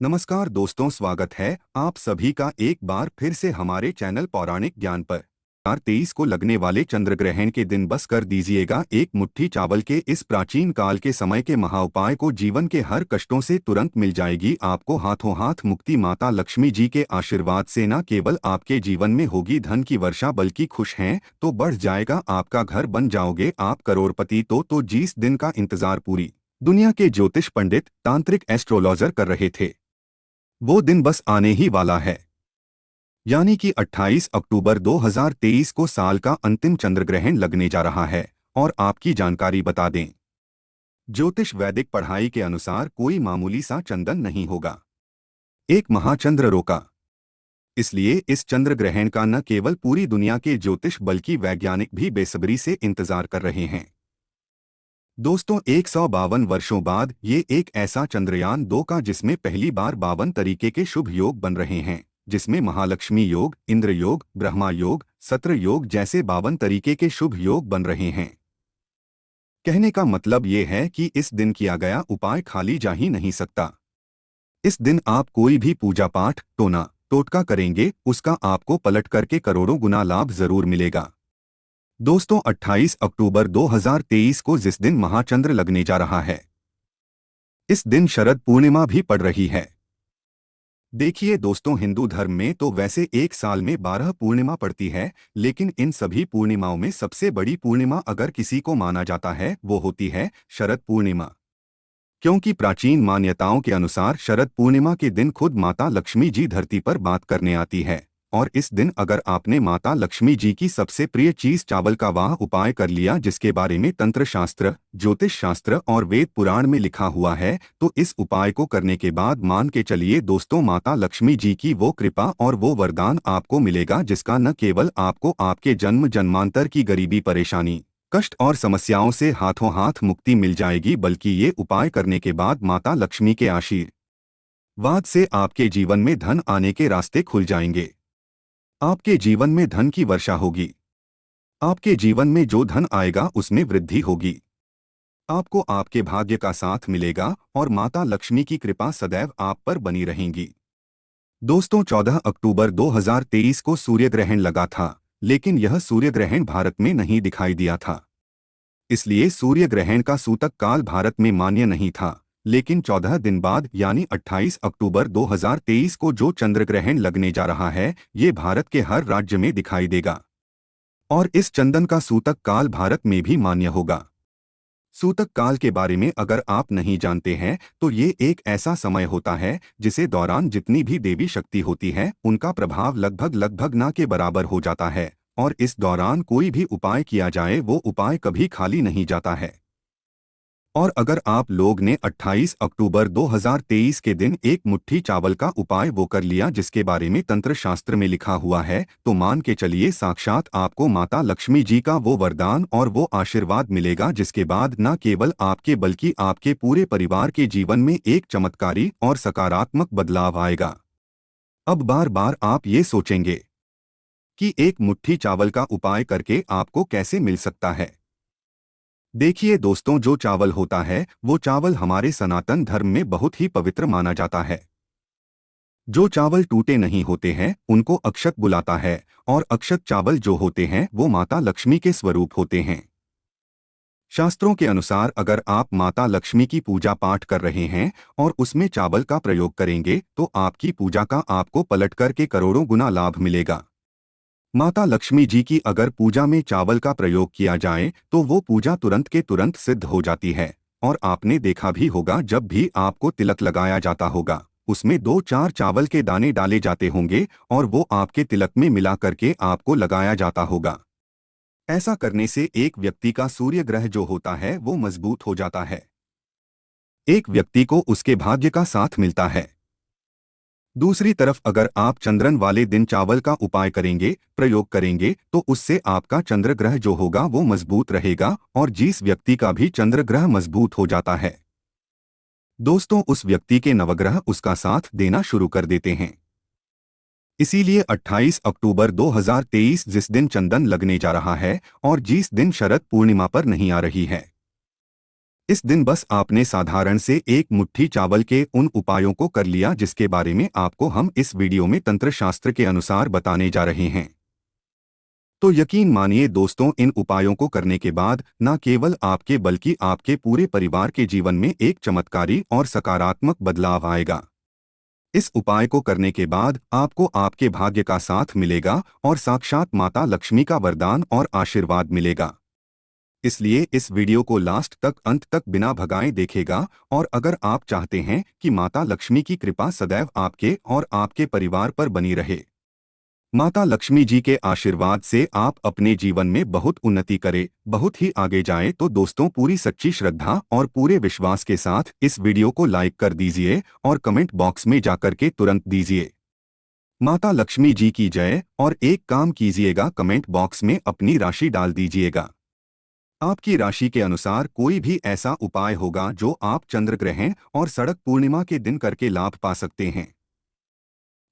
नमस्कार दोस्तों, स्वागत है आप सभी का एक बार फिर से हमारे चैनल पौराणिक ज्ञान पर। 2023 को लगने वाले चंद्र ग्रहण के दिन बस कर दीजिएगा एक मुट्ठी चावल के इस प्राचीन काल के समय के महाउपाय को। जीवन के हर कष्टों से तुरंत मिल जाएगी आपको हाथों हाथ मुक्ति। माता लक्ष्मी जी के आशीर्वाद से न केवल आपके जीवन में होगी धन की वर्षा, बल्कि खुश हैं तो बढ़ जाएगा आपका घर, बन जाओगे आप करोड़पति। तो जिस दिन का इंतजार पूरी दुनिया के ज्योतिष पंडित, तांत्रिक, एस्ट्रोलॉजर कर रहे थे, वो दिन बस आने ही वाला है। यानी कि 28 अक्टूबर 2023 को साल का अंतिम चंद्र ग्रहण लगने जा रहा है। और आपकी जानकारी बता दें, ज्योतिष वैदिक पढ़ाई के अनुसार कोई मामूली सा चंदन नहीं होगा, एक महाचंद्र रोका। इसलिए इस चंद्र ग्रहण का न केवल पूरी दुनिया के ज्योतिष बल्कि वैज्ञानिक भी बेसब्री से इंतजार कर रहे हैं। दोस्तों, 152 वर्षों बाद ये एक ऐसा चंद्रयान 2 का जिसमें पहली बार 52 तरीके के शुभ योग बन रहे हैं, जिसमें महालक्ष्मी योग, इंद्र योग, ब्रह्मा योग, सत्र योग जैसे 52 तरीके के शुभ योग बन रहे हैं। कहने का मतलब ये है कि इस दिन किया गया उपाय खाली जा ही नहीं सकता। इस दिन आप कोई भी पूजा पाठ, टोना टोटका करेंगे, उसका आपको पलट करके करोड़ों गुना लाभ जरूर मिलेगा। दोस्तों, 28 अक्टूबर 2023 को जिस दिन महाचंद्र लगने जा रहा है, इस दिन शरद पूर्णिमा भी पड़ रही है। देखिए दोस्तों, हिंदू धर्म में तो वैसे एक साल में 12 पूर्णिमा पड़ती है, लेकिन इन सभी पूर्णिमाओं में सबसे बड़ी पूर्णिमा अगर किसी को माना जाता है वो होती है शरद पूर्णिमा। क्योंकि प्राचीन मान्यताओं के अनुसार शरद पूर्णिमा के दिन खुद माता लक्ष्मी जी धरती पर बात करने आती है। और इस दिन अगर आपने माता लक्ष्मी जी की सबसे प्रिय चीज चावल का वाह उपाय कर लिया, जिसके बारे में तंत्र शास्त्र, ज्योतिष शास्त्र और वेद पुराण में लिखा हुआ है, तो इस उपाय को करने के बाद मान के चलिए दोस्तों, माता लक्ष्मी जी की वो कृपा और वो वरदान आपको मिलेगा, जिसका न केवल आपको आपके जन्म जन्मांतर की गरीबी, परेशानी, कष्ट और समस्याओं से हाथों हाथ मुक्ति मिल जाएगी, बल्कि ये उपाय करने के बाद माता लक्ष्मी के आशीर्वाद से आपके जीवन में धन आने के रास्ते खुल जाएंगे। आपके जीवन में धन की वर्षा होगी। आपके जीवन में जो धन आएगा उसमें वृद्धि होगी। आपको आपके भाग्य का साथ मिलेगा और माता लक्ष्मी की कृपा सदैव आप पर बनी रहेंगी। दोस्तों, 14 अक्टूबर 2023 को सूर्य ग्रहण लगा था, लेकिन यह सूर्य ग्रहण भारत में नहीं दिखाई दिया था। इसलिए सूर्य ग्रहण का सूतक काल भारत में मान्य नहीं था। लेकिन 14 दिन बाद यानी 28 अक्टूबर 2023 को जो चंद्र ग्रहण लगने जा रहा है, ये भारत के हर राज्य में दिखाई देगा। और इस चंदन का सूतक काल भारत में भी मान्य होगा। सूतक काल के बारे में अगर आप नहीं जानते हैं, तो ये एक ऐसा समय होता है जिसे दौरान जितनी भी देवी शक्ति होती है उनका प्रभाव लगभग लगभग ना के बराबर हो जाता है। और इस दौरान कोई भी उपाय किया जाए वो उपाय कभी खाली नहीं जाता है। और अगर आप लोग ने 28 अक्टूबर 2023 के दिन एक मुट्ठी चावल का उपाय वो कर लिया जिसके बारे में तंत्र शास्त्र में लिखा हुआ है, तो मान के चलिए साक्षात आपको माता लक्ष्मी जी का वो वरदान और वो आशीर्वाद मिलेगा, जिसके बाद न केवल आपके बल्कि आपके पूरे परिवार के जीवन में एक चमत्कारी और सकारात्मक बदलाव आएगा। अब बार बार आप ये सोचेंगे कि एक मुट्ठी चावल का उपाय करके आपको कैसे मिल सकता है। देखिए दोस्तों, जो चावल होता है वो चावल हमारे सनातन धर्म में बहुत ही पवित्र माना जाता है। जो चावल टूटे नहीं होते हैं उनको अक्षत बुलाता है, और अक्षत चावल जो होते हैं वो माता लक्ष्मी के स्वरूप होते हैं। शास्त्रों के अनुसार अगर आप माता लक्ष्मी की पूजा पाठ कर रहे हैं और उसमें चावल का प्रयोग करेंगे, तो आपकी पूजा का आपको पलट करके करोड़ों गुना लाभ मिलेगा। माता लक्ष्मी जी की अगर पूजा में चावल का प्रयोग किया जाए तो वो पूजा तुरंत के तुरंत सिद्ध हो जाती है। और आपने देखा भी होगा, जब भी आपको तिलक लगाया जाता होगा उसमें 2-4 चावल के दाने डाले जाते होंगे और वो आपके तिलक में मिला करके आपको लगाया जाता होगा। ऐसा करने से एक व्यक्ति का सूर्य ग्रह जो होता है वो मजबूत हो जाता है। एक व्यक्ति को उसके भाग्य का साथ मिलता है। दूसरी तरफ अगर आप चंद्रन वाले दिन चावल का उपाय करेंगे, प्रयोग करेंगे, तो उससे आपका चंद्र ग्रह जो होगा वो मजबूत रहेगा और जिस व्यक्ति का भी चंद्र ग्रह मजबूत हो जाता है दोस्तों, उस व्यक्ति के नवग्रह उसका साथ देना शुरू कर देते हैं। इसीलिए 28 अक्टूबर 2023 जिस दिन चंदन लगने जा रहा है और जिस दिन शरद पूर्णिमा पर नहीं आ रही है, इस दिन बस आपने साधारण से एक मुट्ठी चावल के उन उपायों को कर लिया जिसके बारे में आपको हम इस वीडियो में तंत्र शास्त्र के अनुसार बताने जा रहे हैं। तो यकीन मानिए दोस्तों, इन उपायों को करने के बाद न केवल आपके बल्कि आपके पूरे परिवार के जीवन में एक चमत्कारी और सकारात्मक बदलाव आएगा। इस उपाय को करने के बाद आपको आपके भाग्य का साथ मिलेगा और साक्षात माता लक्ष्मी का वरदान और आशीर्वाद मिलेगा। इसलिए इस वीडियो को लास्ट तक अंत तक बिना भगाए देखेगा। और अगर आप चाहते हैं कि माता लक्ष्मी की कृपा सदैव आपके और आपके परिवार पर बनी रहे, माता लक्ष्मी जी के आशीर्वाद से आप अपने जीवन में बहुत उन्नति करें, बहुत ही आगे जाएं, तो दोस्तों पूरी सच्ची श्रद्धा और पूरे विश्वास के साथ इस वीडियो को लाइक कर दीजिए और कमेंट बॉक्स में जाकर के तुरंत दीजिए माता लक्ष्मी जी की जय। और एक काम कीजिएगा, कमेंट बॉक्स में अपनी राशि डाल दीजिएगा। आपकी राशि के अनुसार कोई भी ऐसा उपाय होगा जो आप चंद्र ग्रहण और सड़क पूर्णिमा के दिन करके लाभ पा सकते हैं।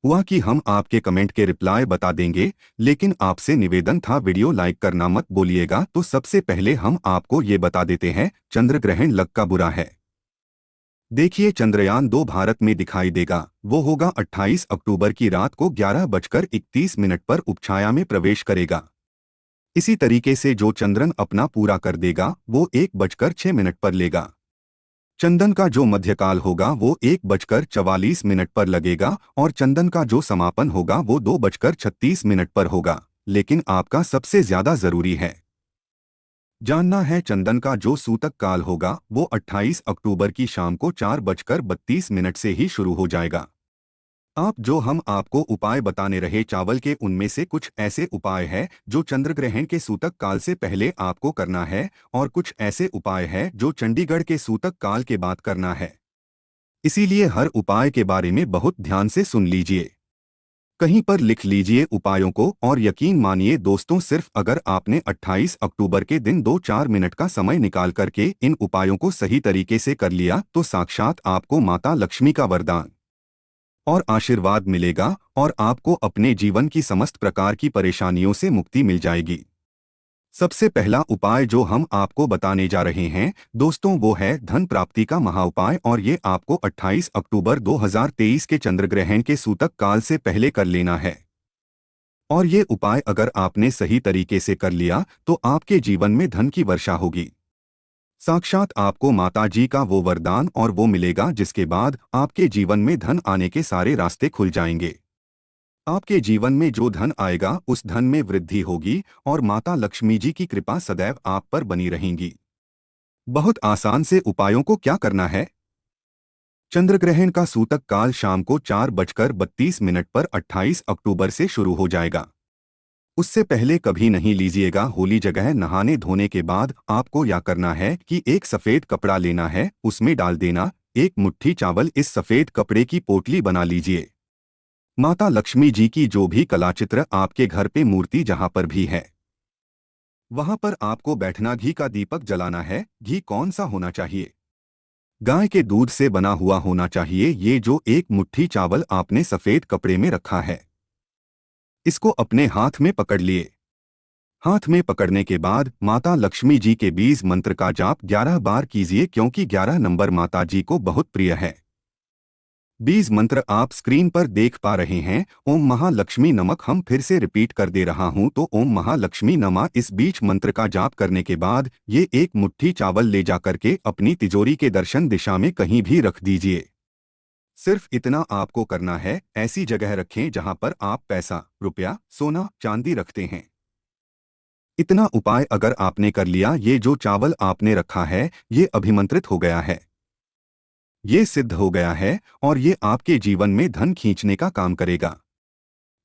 हुआ कि हम आपके कमेंट के रिप्लाई बता देंगे, लेकिन आपसे निवेदन था वीडियो लाइक करना मत बोलिएगा। तो सबसे पहले हम आपको ये बता देते हैं, चंद्र ग्रहण लग का बुरा है। देखिए, चंद्रयान 2 भारत में दिखाई देगा। वो होगा 28 अक्टूबर की रात को 11:31 पर उपछाया में प्रवेश करेगा। इसी तरीके से जो चंद्रन अपना पूरा कर देगा वो 1:06 पर लेगा। चंदन का जो मध्यकाल होगा वो 1:44 पर लगेगा और चंदन का जो समापन होगा वो 2:36 पर होगा। लेकिन आपका सबसे ज्यादा जरूरी है जानना है, चंदन का जो सूतक काल होगा वो 28 अक्टूबर की शाम को 4:32 से ही शुरू हो जाएगा। आप जो हम आपको उपाय बताने रहे चावल के, उनमें से कुछ ऐसे उपाय है जो चंद्रग्रहण के सूतक काल से पहले आपको करना है और कुछ ऐसे उपाय है जो चंडीगढ़ के सूतक काल के बाद करना है। इसीलिए हर उपाय के बारे में बहुत ध्यान से सुन लीजिए, कहीं पर लिख लीजिए उपायों को। और यकीन मानिए दोस्तों, सिर्फ अगर आपने 28 अक्टूबर के दिन 2-4 मिनट का समय निकाल करके इन उपायों को सही तरीके से कर लिया तो साक्षात आपको माता लक्ष्मी का वरदान और आशीर्वाद मिलेगा और आपको अपने जीवन की समस्त प्रकार की परेशानियों से मुक्ति मिल जाएगी। सबसे पहला उपाय जो हम आपको बताने जा रहे हैं दोस्तों, वो है धन प्राप्ति का महाउपाय। और ये आपको 28 अक्टूबर 2023 के चंद्रग्रहण के सूतक काल से पहले कर लेना है। और ये उपाय अगर आपने सही तरीके से कर लिया तो आपके जीवन में धन की वर्षा होगी। साक्षात आपको माता जी का वो वरदान और वो मिलेगा जिसके बाद आपके जीवन में धन आने के सारे रास्ते खुल जाएंगे। आपके जीवन में जो धन आएगा उस धन में वृद्धि होगी और माता लक्ष्मी जी की कृपा सदैव आप पर बनी रहेंगी। बहुत आसान से उपायों को क्या करना है। चंद्रग्रहण का सूतक काल शाम को 4:32 पर 28 अक्टूबर से शुरू हो जाएगा। उससे पहले कभी नहीं लीजिएगा। होली जगह नहाने धोने के बाद आपको या करना है कि एक सफेद कपड़ा लेना है, उसमें डाल देना एक मुट्ठी चावल। इस सफेद कपड़े की पोटली बना लीजिए। माता लक्ष्मी जी की जो भी कलाचित्र आपके घर पे मूर्ति जहां पर भी है वहां पर आपको बैठना, घी का दीपक जलाना है। घी कौन सा होना चाहिए? गाय के दूध से बना हुआ होना चाहिए। ये जो एक मुट्ठी चावल आपने सफेद कपड़े में रखा है, इसको अपने हाथ में पकड़ लिए। हाथ में पकड़ने के बाद माता लक्ष्मी जी के बीज मंत्र का जाप 11 बार कीजिए, क्योंकि 11 नंबर माता जी को बहुत प्रिय है। बीज मंत्र आप स्क्रीन पर देख पा रहे हैं। ओम महालक्ष्मी नमक। हम फिर से रिपीट कर दे रहा हूं, तो ओम महालक्ष्मी नमः। इस बीज मंत्र का जाप करने के बाद ये एक मुट्ठी चावल ले जाकर के अपनी तिजोरी के दर्शन दिशा में कहीं भी रख दीजिए। सिर्फ इतना आपको करना है, ऐसी जगह रखें जहां पर आप पैसा, रुपया, सोना, चांदी रखते हैं। इतना उपाय अगर आपने कर लिया, ये जो चावल आपने रखा है ये अभिमंत्रित हो गया है, ये सिद्ध हो गया है और ये आपके जीवन में धन खींचने का काम करेगा।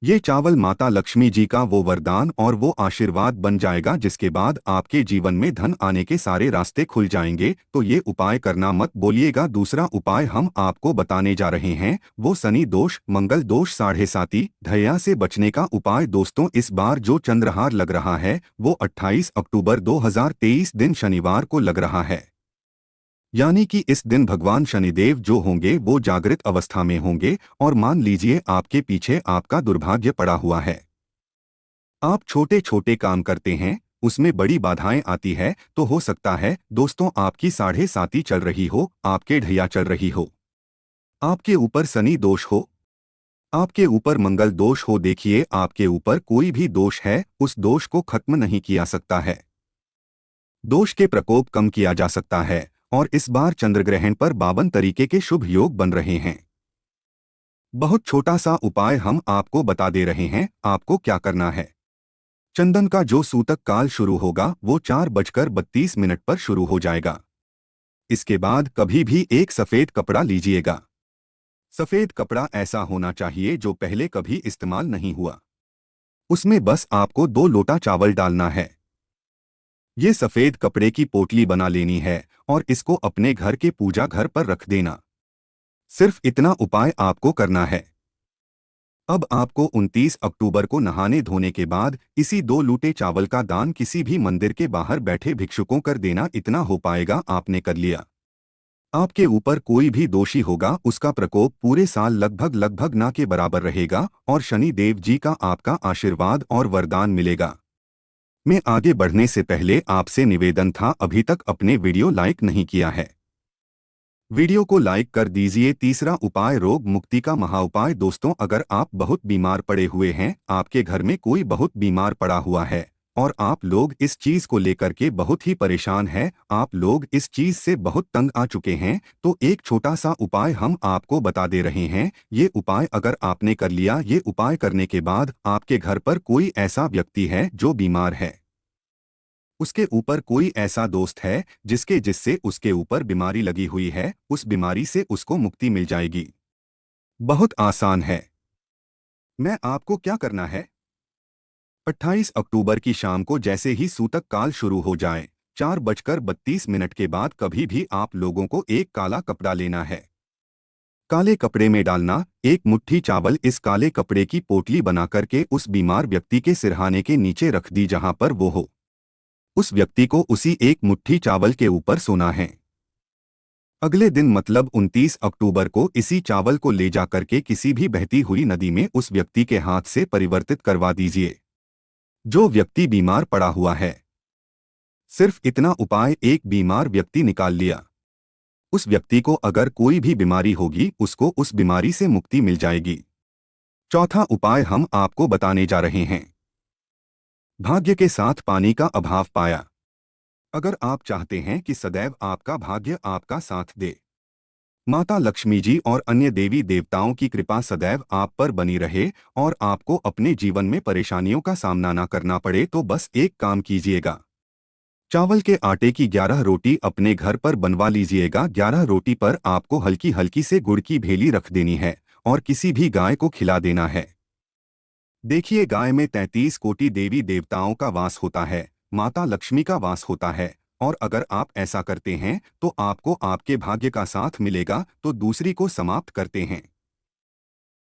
ये चावल माता लक्ष्मी जी का वो वरदान और वो आशीर्वाद बन जाएगा जिसके बाद आपके जीवन में धन आने के सारे रास्ते खुल जाएंगे। तो ये उपाय करना मत बोलिएगा। दूसरा उपाय हम आपको बताने जा रहे हैं, वो शनि दोष, मंगल दोष, साढ़े साती, ढैया से बचने का उपाय। दोस्तों, इस बार जो चंद्रहार लग रहा है वो 28 अक्टूबर 2023 दिन शनिवार को लग रहा है। यानी कि इस दिन भगवान शनिदेव जो होंगे वो जागृत अवस्था में होंगे और मान लीजिए आपके पीछे आपका दुर्भाग्य पड़ा हुआ है। आप छोटे छोटे काम करते हैं, उसमें बड़ी बाधाएं आती है तो हो सकता है दोस्तों आपकी 7.5 चल रही हो, आपके ढैया चल रही हो, आपके ऊपर शनि दोष हो, आपके ऊपर मंगल दोष हो। देखिए आपके ऊपर कोई भी दोष है, उस दोष को खत्म नहीं किया सकता है, दोष के प्रकोप कम किया जा सकता है। और इस बार चंद्रग्रहण पर 52 तरीके के शुभ योग बन रहे हैं। बहुत छोटा सा उपाय हम आपको बता दे रहे हैं। आपको क्या करना है, चंदन का जो सूतक काल शुरू होगा वो 4:32 पर शुरू हो जाएगा। इसके बाद कभी भी एक सफेद कपड़ा लीजिएगा। सफेद कपड़ा ऐसा होना चाहिए जो पहले कभी इस्तेमाल नहीं हुआ। उसमें बस आपको 2 लोटा चावल डालना है। ये सफेद कपड़े की पोटली बना लेनी है और इसको अपने घर के पूजा घर पर रख देना। सिर्फ इतना उपाय आपको करना है। अब आपको 29 अक्टूबर को नहाने धोने के बाद इसी 2 लूटे चावल का दान किसी भी मंदिर के बाहर बैठे भिक्षुकों कर देना। इतना हो पाएगा आपने कर लिया। आपके ऊपर कोई भी दोषी होगा उसका प्रकोप पूरे साल लगभग ना के बराबर रहेगा और शनि देव जी का आपका आशीर्वाद और वरदान मिलेगा। मैं आगे बढ़ने से पहले आपसे निवेदन था, अभी तक अपने वीडियो लाइक नहीं किया है, वीडियो को लाइक कर दीजिए। तीसरा उपाय रोग मुक्ति का महाउपाय। दोस्तों अगर आप बहुत बीमार पड़े हुए हैं, आपके घर में कोई बहुत बीमार पड़ा हुआ है और आप लोग इस चीज को लेकर के बहुत ही परेशान हैं, आप लोग इस चीज से बहुत तंग आ चुके हैं, तो एक छोटा सा उपाय हम आपको बता दे रहे हैं। ये उपाय अगर आपने कर लिया, ये उपाय करने के बाद आपके घर पर कोई ऐसा व्यक्ति है जो बीमार है, उसके ऊपर कोई ऐसा दोस्त है जिससे उसके ऊपर बीमारी लगी हुई है, उस बीमारी से उसको मुक्ति मिल जाएगी। बहुत आसान है। मैं आपको क्या करना है, 28 अक्टूबर की शाम को जैसे ही सूतक काल शुरू हो जाए, 4:32 के बाद कभी भी आप लोगों को एक काला कपड़ा लेना है। काले कपड़े में डालना एक मुट्ठी चावल। इस काले कपड़े की पोटली बना करके उस बीमार व्यक्ति के सिरहाने के नीचे रख दी जहां पर वो हो। उस व्यक्ति को उसी एक मुट्ठी चावल के ऊपर सोना है। अगले दिन मतलब 29 अक्टूबर को इसी चावल को ले जाकर के किसी भी बहती हुई नदी में उस व्यक्ति के हाथ से परिवर्तित करवा दीजिए जो व्यक्ति बीमार पड़ा हुआ है। सिर्फ इतना उपाय, एक बीमार व्यक्ति निकाल लिया, उस व्यक्ति को अगर कोई भी बीमारी होगी उसको उस बीमारी से मुक्ति मिल जाएगी। चौथा उपाय हम आपको बताने जा रहे हैं, भाग्य के साथ पानी का अभाव पाया। अगर आप चाहते हैं कि सदैव आपका भाग्य आपका साथ दे, माता लक्ष्मी जी और अन्य देवी देवताओं की कृपा सदैव आप पर बनी रहे और आपको अपने जीवन में परेशानियों का सामना न करना पड़े, तो बस एक काम कीजिएगा, चावल के आटे की 11 रोटी अपने घर पर बनवा लीजिएगा। 11 रोटी पर आपको हल्की हल्की से गुड़ की भेली रख देनी है और किसी भी गाय को खिला देना है। देखिए गाय में 33 कोटि देवी देवताओं का वास होता है, माता लक्ष्मी का वास होता है, और अगर आप ऐसा करते हैं तो आपको आपके भाग्य का साथ मिलेगा। तो दूसरी को समाप्त करते हैं।